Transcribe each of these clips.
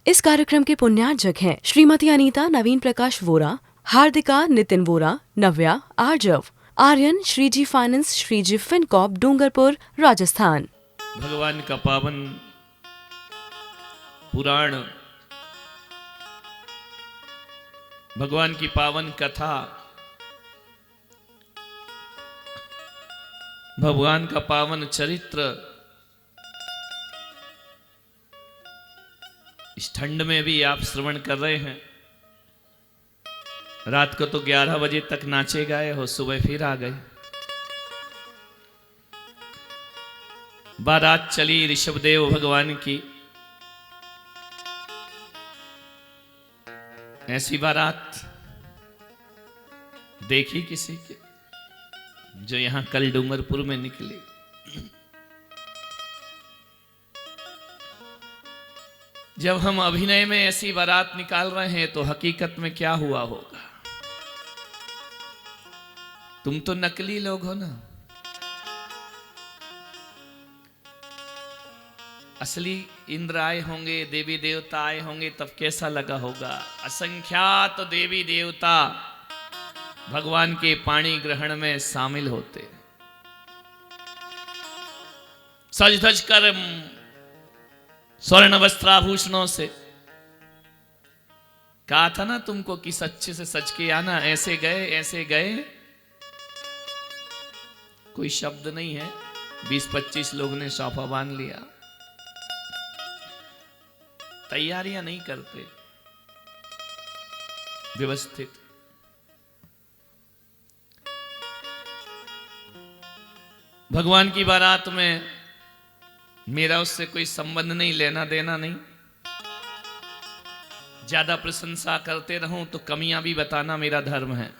इस कार्यक्रम के पुण्यार्जक हैं श्रीमती अनीता नवीन प्रकाश वोरा, हार्दिका नितिन वोरा, नव्या आर्जव, आर्यन श्रीजी फाइनेंस श्रीजी फिनकॉप डूंगरपुर राजस्थान। भगवान का पावन पुराण, भगवान की पावन कथा, भगवान का पावन चरित्र इस ठंड में भी आप श्रवण कर रहे हैं। रात को तो 11 बजे तक नाचे गाए हो, सुबह फिर आ गए। बारात चली ऋषभदेव भगवान की। ऐसी बारात देखी किसी के जो यहां कल डूंगरपुर में निकली। जब हम अभिनय में ऐसी बारात निकाल रहे हैं तो हकीकत में क्या हुआ होगा? तुम तो नकली लोग हो ना। असली इंद्र आए होंगे, देवी देवता आए होंगे, तब कैसा लगा होगा? असंख्यात देवी देवता भगवान के पाणी ग्रहण में शामिल होते, सज धज कर स्वर्ण वस्त्राभूषणों से। कहा था ना तुमको कि सच्चे से सच के आना। ऐसे गए, ऐसे गए, कोई शब्द नहीं है। 20-25 लोग ने सौफा बांध लिया। तैयारियां नहीं करते व्यवस्थित। भगवान की बारात में मेरा उससे कोई संबंध नहीं, लेना देना नहीं। ज्यादा प्रशंसा करते रहूं तो कमियां भी बताना मेरा धर्म है।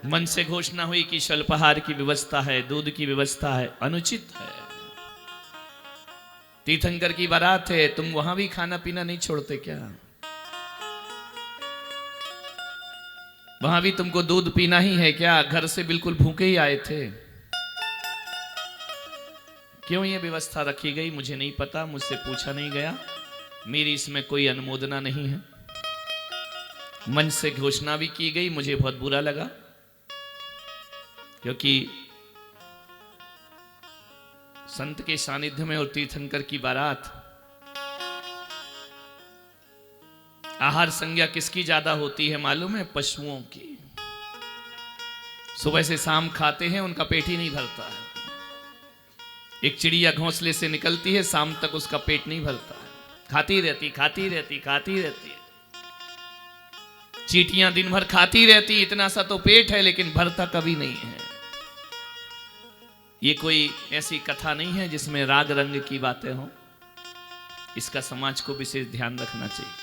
मन से घोषणा हुई कि स्वल्पाहार की व्यवस्था है, दूध की व्यवस्था है, अनुचित है। तीर्थंकर की बारात है, तुम वहां भी खाना पीना नहीं छोड़ते क्या? वहां भी तुमको दूध पीना ही है क्या? घर से बिल्कुल भूखे ही आए थे। क्यों ये व्यवस्था रखी गई मुझे नहीं पता, मुझसे पूछा नहीं गया, मेरी इसमें कोई अनुमोदना नहीं है। मन से घोषणा भी की गई, मुझे बहुत बुरा लगा, क्योंकि संत के सानिध्य में और तीर्थंकर की बारात, आहार संज्ञा किसकी ज्यादा होती है मालूम है? पशुओं की। सुबह से शाम खाते हैं, उनका पेट ही नहीं भरता है। एक चिड़िया घोंसले से निकलती है, शाम तक उसका पेट नहीं भरता है, खाती रहती खाती रहती खाती रहती है। चींटियां दिन भर खाती रहती, इतना सा तो पेट है, लेकिन भरता कभी नहीं है। ये कोई ऐसी कथा नहीं है जिसमें राग रंग की बातें हों। इसका समाज को विशेष ध्यान रखना चाहिए।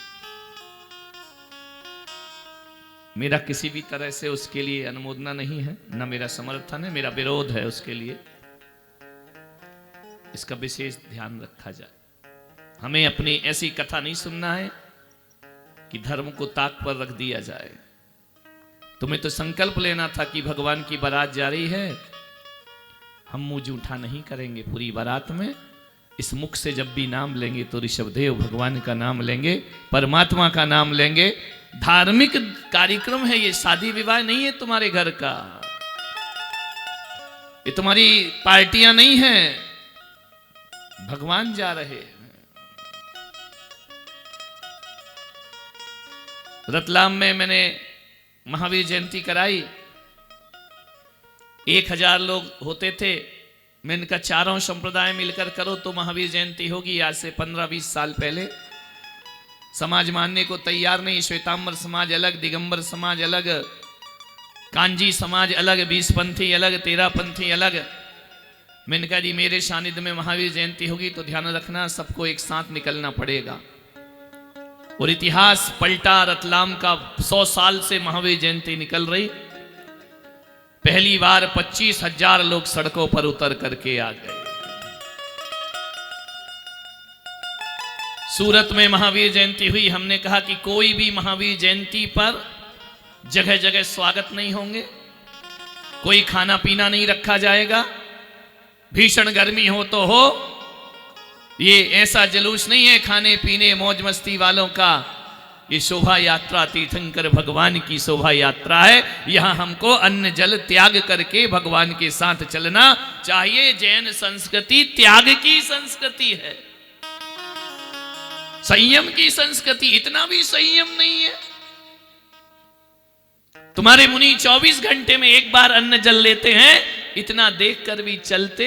मेरा किसी भी तरह से उसके लिए अनुमोदना नहीं है, न मेरा समर्थन है, मेरा विरोध है उसके लिए। इसका विशेष ध्यान रखा जाए। हमें अपनी ऐसी कथा नहीं सुनना है कि धर्म को ताक पर रख दिया जाए। तुम्हें तो संकल्प लेना था कि भगवान की बारात जा रही है, हम मुंह जूठा नहीं करेंगे पूरी बारात में। इस मुख से जब भी नाम लेंगे तो ऋषभदेव भगवान का नाम लेंगे, परमात्मा का नाम लेंगे। धार्मिक कार्यक्रम है ये, शादी विवाह नहीं है तुम्हारे घर का, ये तुम्हारी पार्टियां नहीं है। भगवान जा रहे हैं। रतलाम में मैंने महावीर जयंती कराई, 1000 लोग होते थे। मैंने कहा चारों संप्रदाय मिलकर करो तो महावीर जयंती होगी। आज से 15-20 साल पहले समाज मानने को तैयार नहीं। श्वेतांबर समाज अलग, दिगंबर समाज अलग, कांजी समाज अलग, 20 पंथी अलग, 13 पंथी अलग। मैंने कहा जी मेरे सानिध्य में महावीर जयंती होगी तो ध्यान रखना सबको एक साथ निकलना पड़ेगा। और इतिहास पलटा रतलाम का। 100 साल से महावीर जयंती निकल रही, पहली बार 25,000 लोग सड़कों पर उतर करके आ गए। सूरत में महावीर जयंती हुई। हमने कहा कि कोई भी महावीर जयंती पर जगह जगह स्वागत नहीं होंगे, कोई खाना पीना नहीं रखा जाएगा। भीषण गर्मी हो तो हो, ये ऐसा जुलूस नहीं है खाने पीने मौज मस्ती वालों का। ये शोभा यात्रा तीर्थंकर भगवान की शोभा यात्रा है। यहां हमको अन्न जल त्याग करके भगवान के साथ चलना चाहिए। जैन संस्कृति त्याग की संस्कृति है, संयम की संस्कृति। इतना भी संयम नहीं है। तुम्हारे मुनि 24 घंटे में एक बार अन्न जल लेते हैं। इतना देखकर भी चलते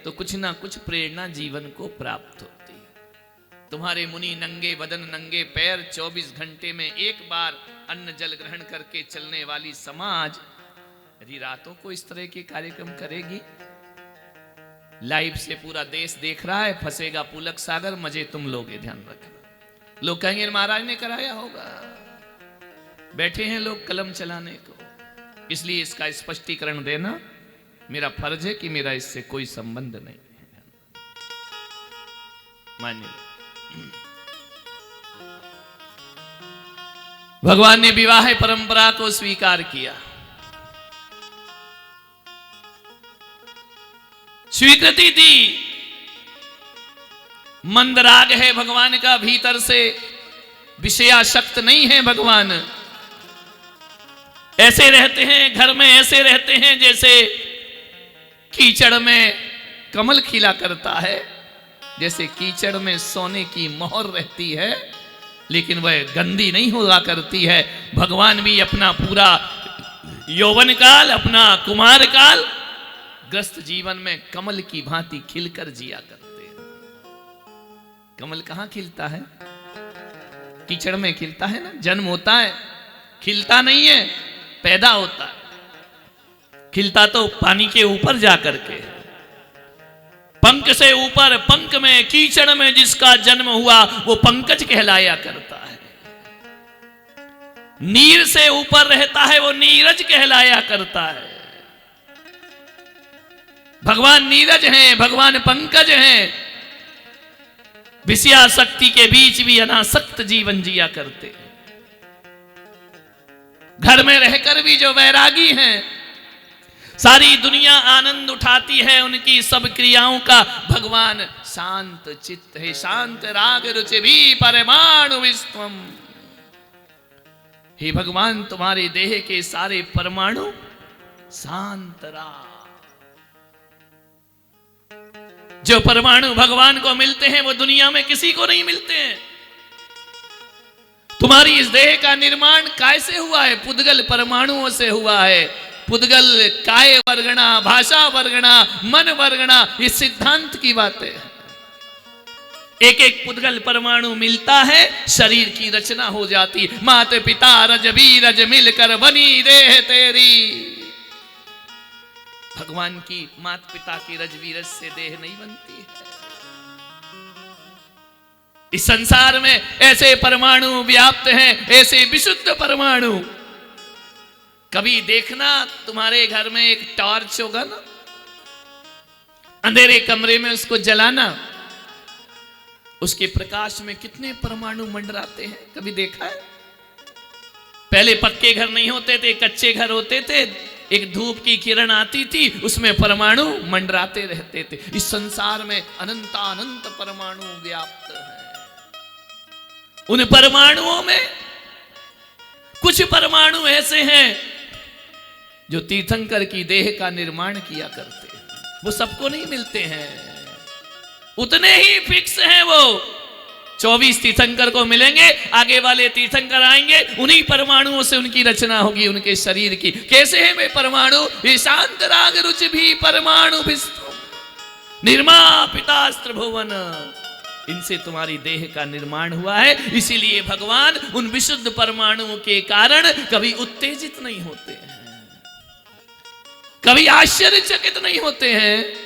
तो कुछ ना कुछ प्रेरणा जीवन को प्राप्त होती है। तुम्हारे मुनि नंगे बदन नंगे पैर 24 घंटे में एक बार अन्न जल ग्रहण करके चलने वाली समाज यदि रातों को इस तरह के कार्यक्रम करेगी। लाइव से पूरा देश देख रहा है, फंसेगा पुलक सागर, मजे तुम लोगे, ध्यान रखना। लोग कहेंगे महाराज ने कराया होगा। बैठे हैं लोग कलम चलाने को। इसलिए इसका स्पष्टीकरण देना मेरा फर्ज है कि मेरा इससे कोई संबंध नहीं है। मान लो भगवान ने विवाह परंपरा को स्वीकार किया, स्वीकृति दी। मंदराग है भगवान का, भीतर से विषयाशक्त नहीं है भगवान। ऐसे रहते हैं घर में, ऐसे रहते हैं जैसे कीचड़ में कमल खिला करता है, जैसे कीचड़ में सोने की मोहर रहती है लेकिन वह गंदी नहीं हुआ करती है। भगवान भी अपना पूरा यौवन काल, अपना कुमार काल ग्रस्त जीवन में कमल की भांति खिलकर जिया करते हैं। कमल कहां खिलता है? कीचड़ में खिलता है ना। जन्म होता है, खिलता नहीं है, पैदा होता है। खिलता तो पानी के ऊपर जाकर के, पंख से ऊपर, पंख में कीचड़ में जिसका जन्म हुआ वो पंकज कहलाया करता है। नीर से ऊपर रहता है वो नीरज कहलाया करता है। भगवान नीरज हैं, भगवान पंकज हैं। विषयाशक्ति के बीच भी अनासक्त जीवन जिया करते हैं। घर में रहकर भी जो वैरागी हैं, सारी दुनिया आनंद उठाती है उनकी सब क्रियाओं का। भगवान शांत चित्त है, शांत राग रुचि भी परमाणु विश्वम। हे भगवान, तुम्हारे देह के सारे परमाणु शांत राग। जो परमाणु भगवान को मिलते हैं वो दुनिया में किसी को नहीं मिलते हैं। तुम्हारी इस देह का निर्माण कैसे हुआ है? पुद्गल परमाणुओं से हुआ है। पुद्गल काय वर्गणा, भाषा वर्गणा, मन वर्गणा, ये सिद्धांत की बातें हैं। एक एक पुद्गल परमाणु मिलता है, शरीर की रचना हो जाती। माता पिता रज बीरज मिलकर बनी देह तेरी। भगवान की माता पिता की रज बीरज से देह नहीं बनती है। इस संसार में ऐसे परमाणु व्याप्त हैं, ऐसे विशुद्ध परमाणु। कभी देखना, तुम्हारे घर में एक टॉर्च होगा ना, अंधेरे कमरे में उसको जलाना, उसके प्रकाश में कितने परमाणु मंडराते हैं। कभी देखा है? पहले पक्के घर नहीं होते थे, कच्चे घर होते थे। एक धूप की किरण आती थी, उसमें परमाणु मंडराते रहते थे। इस संसार में अनंतानंत परमाणु व्याप्त है। उन परमाणुओं में कुछ परमाणु ऐसे हैं जो तीर्थंकर की देह का निर्माण किया करते हैं। वो सबको नहीं मिलते हैं, उतने ही फिक्स हैं। वो 24 तीर्थंकर को मिलेंगे, आगे वाले तीर्थंकर आएंगे, उन्हीं परमाणुओं से उनकी रचना होगी उनके शरीर की। कैसे हैं वे परमाणु? ये शांत राग रुचि भी परमाणु विस्तृत निर्मापितास्त्र भुवन। इनसे तुम्हारी देह का निर्माण हुआ है। इसीलिए भगवान उन विशुद्ध परमाणुओं के कारण कभी उत्तेजित नहीं होते हैं, कभी आश्चर्यचकित नहीं होते हैं।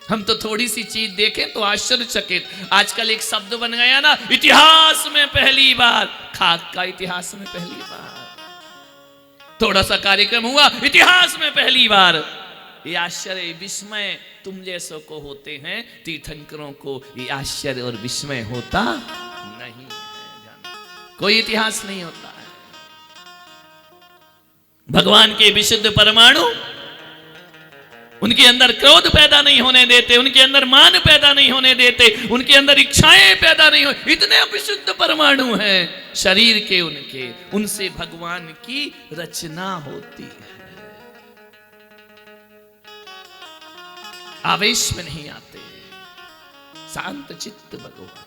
हम तो थोड़ी सी चीज देखें तो आश्चर्यचकित। आजकल एक शब्द बन गया ना, इतिहास में पहली बार। खाक का इतिहास में पहली बार। थोड़ा सा कार्यक्रम हुआ, इतिहास में पहली बार। ये आश्चर्य विस्मय तुम जैसों को होते हैं, तीर्थंकरों को ये आश्चर्य और विस्मय होता नहीं है। कोई इतिहास नहीं होता है। भगवान के विशुद्ध परमाणु उनके अंदर क्रोध पैदा नहीं होने देते, उनके अंदर मान पैदा नहीं होने देते, उनके अंदर इच्छाएं पैदा नहीं हो। इतने विशुद्ध परमाणु हैं शरीर के उनके, उनसे भगवान की रचना होती है। आवेश में नहीं आते, शांत चित्त भगवान,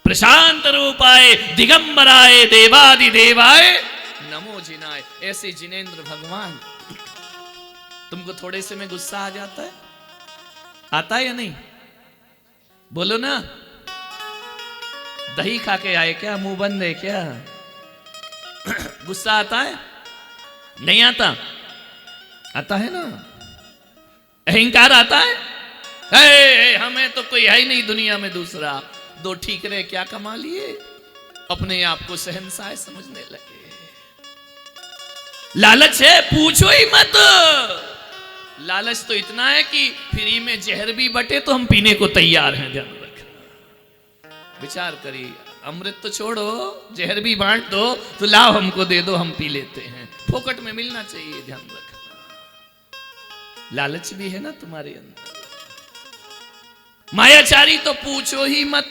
प्रशांत रूपाय दिगंबराय देवादि देवाय नमो जिनाय। ऐसे जिनेंद्र भगवान। तुमको थोड़े से में गुस्सा आ जाता है, आता है या नहीं? बोलो ना। दही खा के आए क्या, मुंह बंद है क्या? गुस्सा आता है? नहीं आता? आता है ना। अहंकार आता है? हमें तो कोई है ही नहीं दुनिया में दूसरा। दो ठीकरे क्या कमा लिए, अपने आप को शहंशाह समझने लगे। लालच है, पूछो ही मत। लालच तो इतना है कि फ्री में जहर भी बटे तो हम पीने को तैयार हैं। ध्यान रखना, विचार करिए। अमृत तो छोड़ो, जहर भी बांट दो तो लाओ हमको दे दो, हम पी लेते हैं। फोकट में मिलना चाहिए, ध्यान रखना। लालच भी है ना तुम्हारे अंदर। मायाचारी तो पूछो ही मत।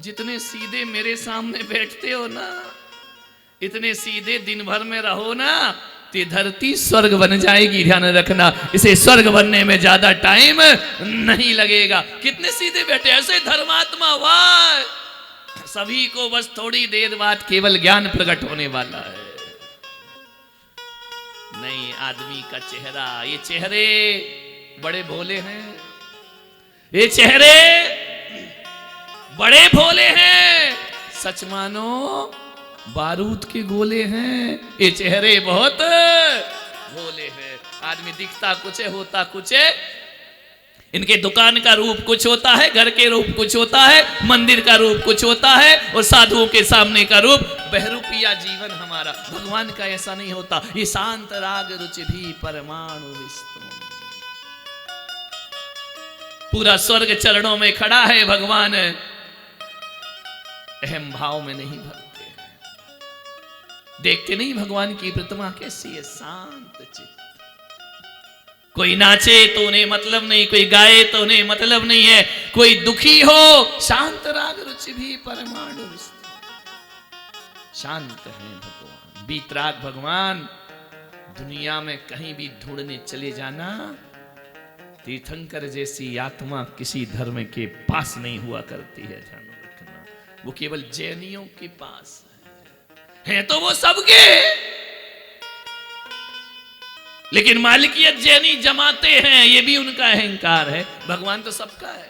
जितने सीधे मेरे सामने बैठते हो ना, इतने सीधे दिन भर में रहो ना, तो धरती स्वर्ग बन जाएगी। ध्यान रखना, इसे स्वर्ग बनने में ज्यादा टाइम नहीं लगेगा। कितने सीधे बैठे, ऐसे धर्मात्मा। वाह, सभी को बस थोड़ी देर बाद केवल ज्ञान प्रकट होने वाला है। नहीं, आदमी का चेहरा, ये चेहरे बड़े भोले हैं, ये चेहरे बड़े भोले हैं। सच मानो बारूद के गोले हैं, ये चेहरे बहुत भोले हैं। आदमी दिखता कुछ है, होता कुछ है। इनके दुकान का रूप कुछ होता है, घर के रूप कुछ होता है, मंदिर का रूप कुछ होता है, और साधुओं के सामने का रूप बहरूपिया जीवन हमारा। भगवान का ऐसा नहीं होता। ये शांत राग रुचि भी परमाणु विस्तम। पूरा स्वर्ग चरणों में खड़ा है भगवान। अहम भाव में नहीं भरते। देखते नहीं भगवान की प्रतिमा कैसी है, शांत चित्त। कोई नाचे तो उन्हें मतलब नहीं, कोई गाए तो उन्हें मतलब नहीं है, कोई दुखी हो, शांत राग रुचि भी परमाणु विस्तम। शांत है भगवान, बीतराग भगवान। दुनिया में कहीं भी ढूंढने चले जाना, तीर्थंकर जैसी आत्मा किसी धर्म के पास नहीं हुआ करती है। ध्यान रखना, वो केवल जैनियों के पास है तो वो सबके, लेकिन मालिकियत जैनी जमाते हैं, ये भी उनका अहंकार है। भगवान तो सबका है।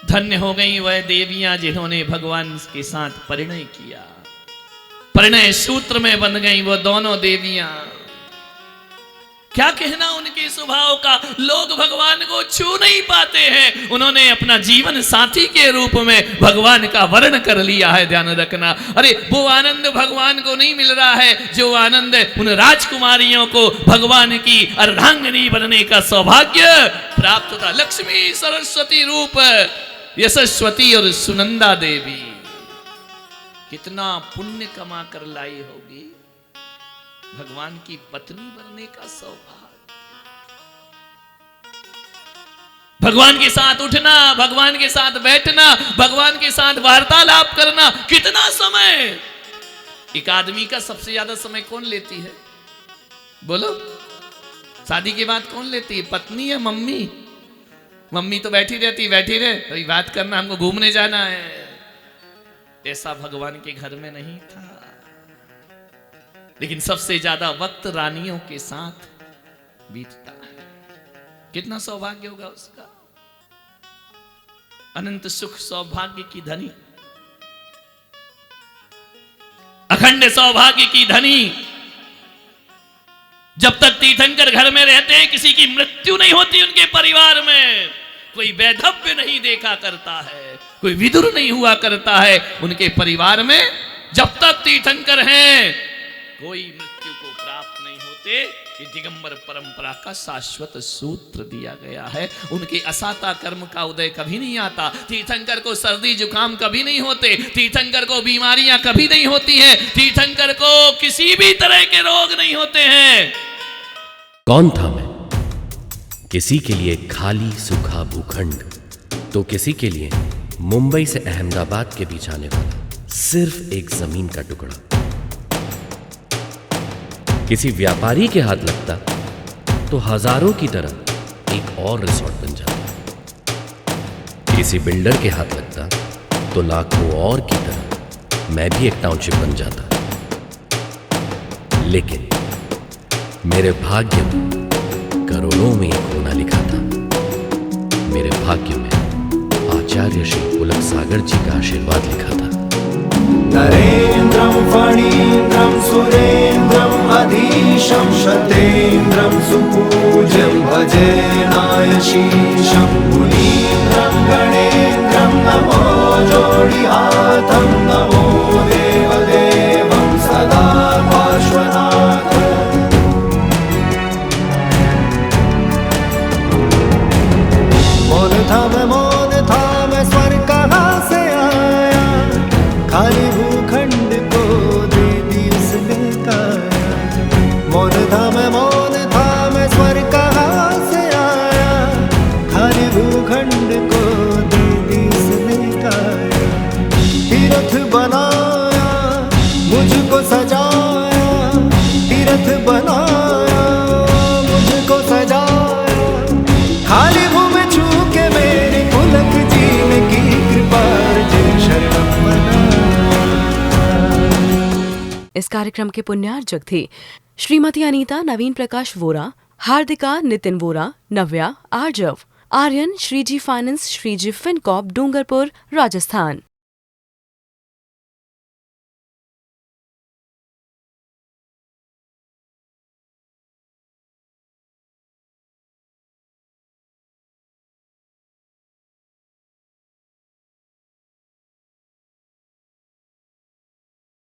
धन्य हो गई वह देवियां जिन्होंने भगवान के साथ परिणय किया। परिणय सूत्र में बन गई वो दोनों देवियां। क्या कहना उनके स्वभाव का, लोग भगवान को छू नहीं पाते हैं। उन्होंने अपना जीवन साथी के रूप में भगवान का वर्ण कर लिया है। ध्यान रखना, अरे वो आनंद भगवान को नहीं मिल रहा है जो आनंद उन राजकुमारियों को भगवान की अर्धांगिनी बनने का सौभाग्य प्राप्त होता। लक्ष्मी सरस्वती रूप यशस्वती और सुनंदा देवी कितना पुण्य कमा कर लाई होगी भगवान की पत्नी बनने का सौभाग्य। भगवान के साथ उठना, भगवान के साथ बैठना, भगवान के साथ वार्तालाप करना, कितना समय। एक आदमी का सबसे ज्यादा समय कौन लेती है, बोलो? शादी के बाद कौन लेती है, पत्नी या मम्मी? मम्मी तो बैठी रहती, बैठी रहे, अभी बात करना, हमको घूमने जाना है। ऐसा भगवान के घर में नहीं था। लेकिन सबसे ज्यादा वक्त रानियों के साथ बीतता है। कितना सौभाग्य होगा उसका। अनंत सुख सौभाग्य की धनी, अखंड सौभाग्य की धनी। जब तक तीर्थंकर घर में रहते हैं, किसी की मृत्यु नहीं होती उनके परिवार में। कोई वैधव्य नहीं देखा करता है, कोई विदुर नहीं हुआ करता है उनके परिवार में। जब तक तीर्थंकर हैं, कोई मृत्यु को प्राप्त नहीं होते। ये दिगंबर परंपरा का शाश्वत सूत्र दिया गया है। उनके असाता कर्म का उदय कभी नहीं आता। तीर्थंकर को सर्दी जुकाम कभी नहीं होते, तीर्थंकर को बीमारियां कभी नहीं होती हैं, तीर्थंकर को किसी भी तरह के रोग नहीं होते हैं। कौन था मैं? किसी के लिए खाली सूखा भूखंड, तो किसी के लिए मुंबई से अहमदाबाद के बीच आने वाला सिर्फ एक जमीन का टुकड़ा। किसी व्यापारी के हाथ लगता तो हजारों की तरह एक और रिसोर्ट बन जाता। किसी बिल्डर के हाथ लगता तो लाखों और की तरह मैं भी एक टाउनशिप बन जाता। लेकिन मेरे भाग्य में करोड़ों में एक होना लिखा था। मेरे भाग्य में आचार्य श्री पुलक सागर जी का आशीर्वाद लिखा था। नरेन्द्रं फणीन्द्रं सुरेन्द्रं अधीशं शतेन्द्रं सुपूज्यं भजे नायशीशं मुनीन्द्रं गणेन्द्रं नमो जोडिहातं नमो देवदेवं सदा पार्श्वनाथम्। मौन था मैं स्वर्ग कहाँ से आया, खाली भूखंड को दे दी उसने काया। मौन था मैं स्वर्ग कहाँ से आया, खाली भूखंड को दे दी उसने काया। तीर्थ बनाया मुझको सजाया, तीर्थ बनाया मुझको सजाया, खाली भूमि छू के मेरे पुलक जी ने की कृपा जय शरणम मना। इस कार्यक्रम के पुण्यार्चक थे श्रीमती अनीता नवीन प्रकाश वोरा, हार्दिका नितिन वोरा, नव्या आर्जव, आर्यन श्रीजी फाइनेंस श्रीजी फिनकॉप डूंगरपुर राजस्थान।